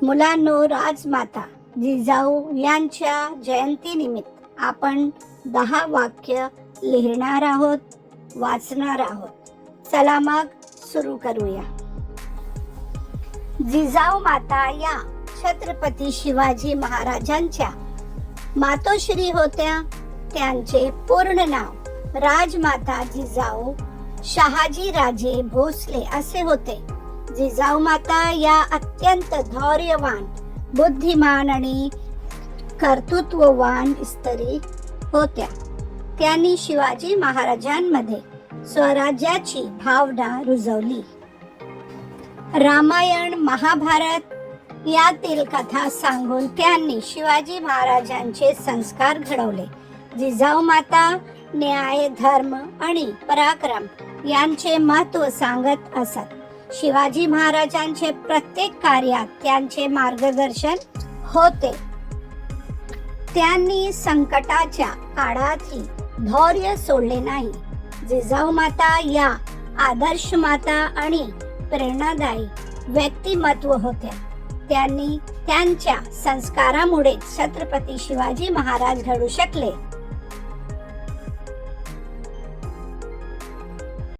मुलांनो, राजमाता जिजाऊ यांच्या जयंतीनिमित्त आपण 10 वाक्य लिहिणार आहोत, वाचणार आहोत. चला मग सुरू करूया. जिजाऊ माता या छत्रपती शिवाजी महाराजांच्या मातोश्री होत्या. त्यांचे पूर्ण नाव राजमाता जिजाऊ शहाजी राजे भोसले असे होते. जिजाऊ माता या अत्यंत धैर्यवान, बुद्धिमान आणि कर्तृत्ववान स्त्री होत्या. त्यांनी शिवाजी महाराजांमध्ये स्वराज्याची भावना रुजवली. रामायण, महाभारत यातील कथा सांगून त्यांनी शिवाजी महाराजांचे संस्कार घडवले. जिजाऊ माता न्याय, धर्म आणि पराक्रम यांचे महत्त्व सांगत असत. शिवाजी महाराजांचे प्रत्येक कार्यात त्यांचे मार्गदर्शन होते. त्यांनी संकटाच्या काळातही धैर्य सोडले नाही. जिजाऊ माता या आदर्श माता आणि प्रेरणादायी व्यक्तिमत्व होत्या. त्यांनी त्यांच्या संस्कारामुळे छत्रपती शिवाजी महाराज घडू शकले.